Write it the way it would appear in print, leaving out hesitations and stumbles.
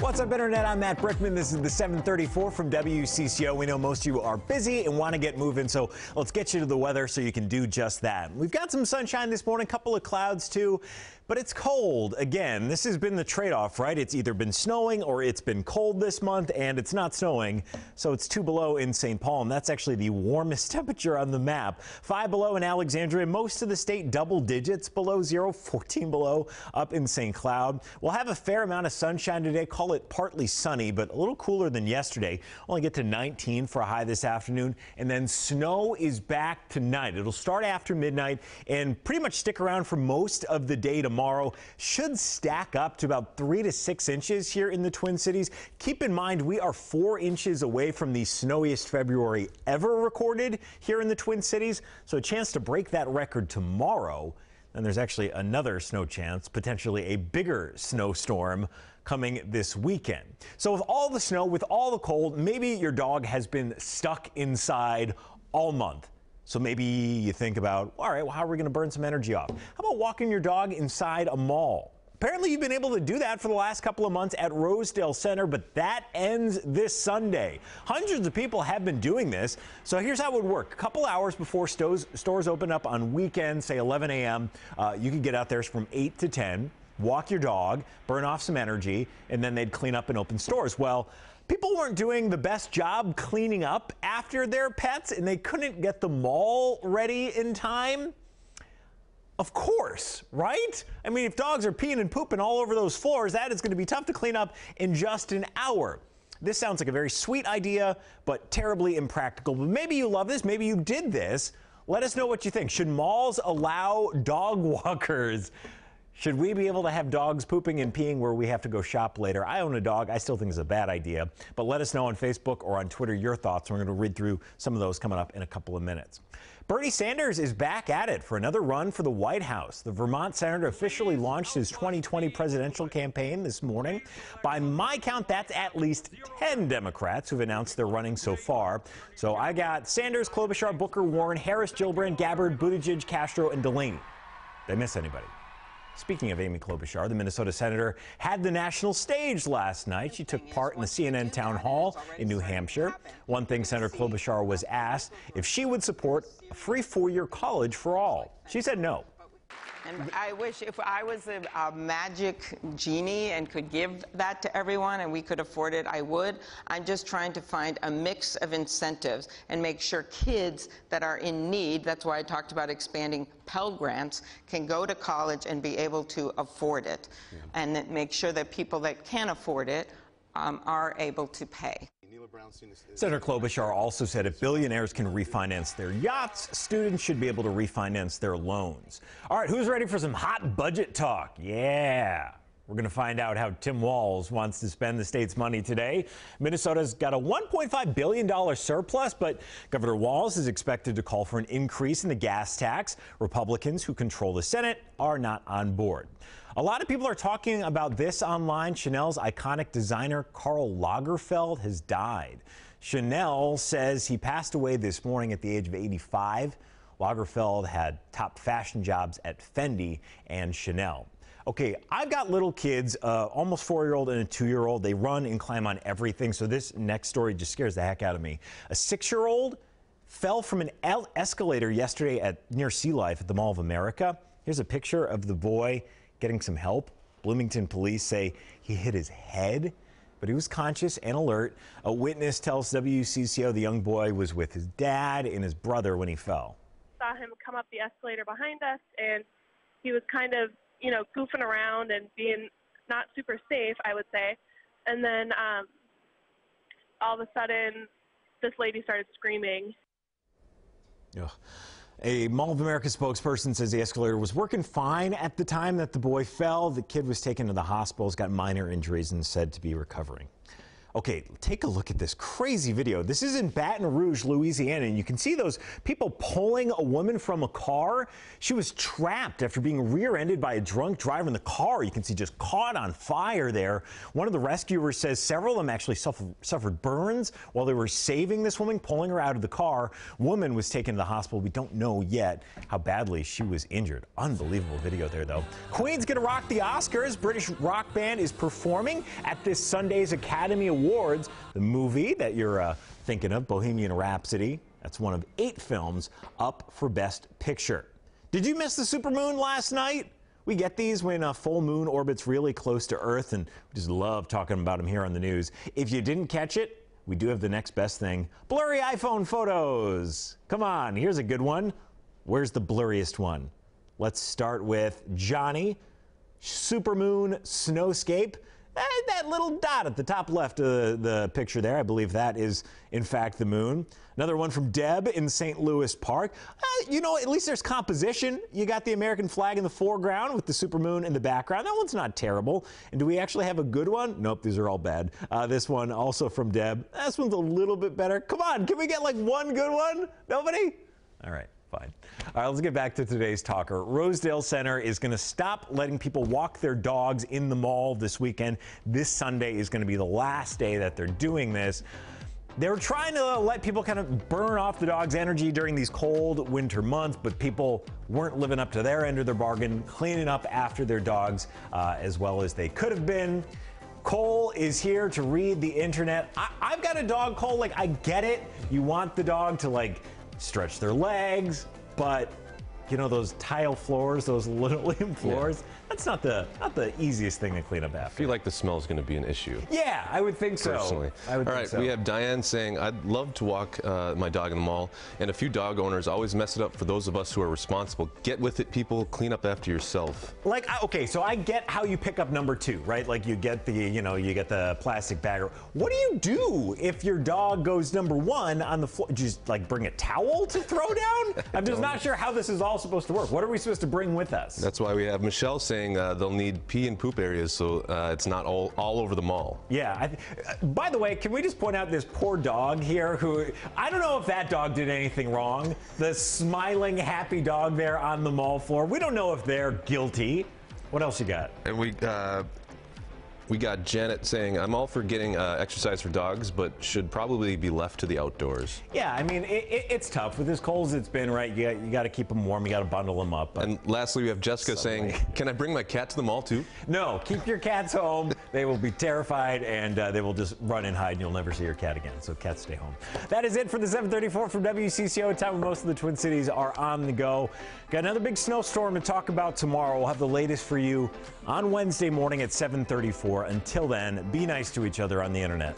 What's up, Internet? I'm Matt Brickman. This is the 734 from WCCO. We know most of you are busy and want to get moving, so let's get you to the weather so you can do just that. We've got some sunshine this morning, a couple of clouds too, but it's cold. Again, this has been the trade-off, right? It's either been snowing or it's been cold this month, and it's not snowing, so it's 2 below in St. Paul, and that's actually the warmest temperature on the map. 5 below in Alexandria, most of the state double digits below zero, 14 below up in St. Cloud. We'll have a fair amount of sunshine today. Call it partly sunny, but a little cooler than yesterday. Only get to 19 for a high this afternoon, and then snow is back tonight. It'll start after midnight and pretty much stick around for most of the day tomorrow. Should stack up to about 3 to 6 inches here in the Twin Cities. Keep in mind, we are 4 inches away from the snowiest February ever recorded here in the Twin Cities, so a chance to break that record tomorrow. And there's actually another snow chance, potentially a bigger snowstorm coming this weekend. So with all the snow, with all the cold, maybe your dog has been stuck inside all month. So maybe you think about, all right, well, how are we going to burn some energy off? How about walking your dog inside a mall? Apparently, you've been able to do that for the last couple of months at Rosedale Center, but that ends this Sunday. Hundreds of people have been doing this. So here's how it would work. A couple hours before stores open up on weekends, say 11 a.m., you could get out there from 8 to 10, walk your dog, burn off some energy, and then they'd clean up and open stores. Well, people weren't doing the best job cleaning up after their pets, and they couldn't get the mall ready in time. Of course, right? I mean, if dogs are peeing and pooping all over those floors, that is going to be tough to clean up in just an hour. This sounds like a very sweet idea, but terribly impractical. But maybe you love this. Maybe you did this. Let us know what you think. Should malls allow dog walkers? Should we be able to have dogs pooping and peeing where we have to go shop later? I own a dog. I still think it's a bad idea. But let us know on Facebook or on Twitter your thoughts. We're going to read through some of those coming up in a couple of minutes. Bernie Sanders is back at it for another run for the White House. The Vermont senator officially launched his 2020 presidential campaign this morning. By my count, that's at least 10 Democrats who've announced they're running so far. So I got Sanders, Klobuchar, Booker, Warren, Harris, Gillibrand, Gabbard, Buttigieg, Castro, and Delaney. Did I miss anybody? Speaking of Amy Klobuchar, the Minnesota senator had the national stage last night. She took part in the CNN town hall in New Hampshire. One thing Senator Klobuchar was asked if she would support a free 4-year college for all. She said no. And I wish if I was a magic genie and could give that to everyone and we could afford it, I would. I'm just trying to find a mix of incentives and make sure kids that are in need, that's why I talked about expanding Pell Grants, can go to college and be able to afford it. Yeah. And then make sure that people that can afford it are able to pay. Senator Klobuchar also said if billionaires can refinance their yachts, students should be able to refinance their loans. All right, who's ready for some hot budget talk? Yeah. We're going to find out how Tim Walz wants to spend the state's money today. Minnesota's got a $1.5 billion surplus, but Governor Walz is expected to call for an increase in the gas tax. Republicans who control the Senate are not on board. A lot of people are talking about this online. Chanel's iconic designer Karl Lagerfeld has died. Chanel says he passed away this morning at the age of 85. Lagerfeld had top fashion jobs at Fendi and Chanel. Okay, I've got little kids, almost 4-year-old and a 2-year-old. They run and climb on everything, so this next story just scares the heck out of me. A 6-year-old fell from an escalator yesterday near Sea Life at the Mall of America. Here's a picture of the boy getting some help. Bloomington police say he hit his head, but he was conscious and alert. A witness tells WCCO the young boy was with his dad and his brother when he fell. Saw him come up the escalator behind us, and he was kind of, you know, goofing around and being not super safe, I would say. And then all of a sudden, this lady started screaming. Ugh. A Mall of America spokesperson says the escalator was working fine at the time that the boy fell. The kid was taken to the hospital, has got minor injuries and said to be recovering. Okay, take a look at this crazy video. This is in Baton Rouge, Louisiana, and you can see those people pulling a woman from a car. She was trapped after being rear-ended by a drunk driver in the car. You can see just caught on fire there. One of the rescuers says several of them actually suffered burns while they were saving this woman, pulling her out of the car. Woman was taken to the hospital. We don't know yet how badly she was injured. Unbelievable video there, though. Queen's gonna rock the Oscars. British rock band is performing at this Sunday's Academy Awards. The movie that you're thinking of, Bohemian Rhapsody, that's one of 8 films up for Best Picture. Did you miss the supermoon last night? We get these when a full moon orbits really close to Earth, and we just love talking about them here on the news. If you didn't catch it, we do have the next best thing. Blurry iPhone photos. Come on, here's a good one. Where's the blurriest one? Let's start with Johnny. Supermoon snowscape. That little dot at the top left of the picture there, I believe that is, in fact, the moon. Another one from Deb in St. Louis Park. You know, at least there's composition. You got the American flag in the foreground with the supermoon in the background. That one's not terrible. And do we actually have a good one? Nope, these are all bad. This one also from Deb. This one's a little bit better. Come on, can we get like one good one? Nobody? All right. Fine. All right, let's get back to today's talker. Rosedale Center is going to stop letting people walk their dogs in the mall this weekend. This Sunday is going to be the last day that they're doing this. They were trying to let people kind of burn off the dog's energy during these cold winter months, but people weren't living up to their end of their bargain, cleaning up after their dogs as well as they could have been. Cole is here to read the internet. I've got a dog, Cole. Like, I get it. You want the dog to, like, stretch their legs, but you know those tile floors, those linoleum floors, that's not the easiest thing to clean up after. I feel like the smell is going to be an issue. Yeah, I would think so. Personally. All right, we have Diane saying, I'd love to walk my dog in the mall, and a few dog owners always mess it up for those of us who are responsible. Get with it, people. Clean up after yourself. Like, okay, so I get how you pick up number 2, right? Like you get the, you get the plastic bag. What do you do if your dog goes number 1 on the floor? Just like bring a towel to throw down? I'm just not sure how this is all supposed to work. What are we supposed to bring with us? That's why we have Michelle saying they'll need pee and poop areas so it's not all over the mall. Yeah. By the way, can we just point out this poor dog here who, I don't know if that dog did anything wrong. The smiling, happy dog there on the mall floor. We don't know if they're guilty. What else you got? And we got Janet saying, I'm all for getting exercise for dogs, but should probably be left to the outdoors. Yeah, I mean, it's tough. With as cold as it's been, right, you got to keep them warm. You got to bundle them up. And lastly, we have Jessica saying, can I bring my cat to the mall too? No, keep your cats home. They will be terrified, and they will just run and hide, and you'll never see your cat again. So cats stay home. That is it for the 7:34 from WCCO. Time when most of the Twin Cities are on the go. Got another big snowstorm to talk about tomorrow. We'll have the latest for you on Wednesday morning at 7:34. Until then, be nice to each other on the internet.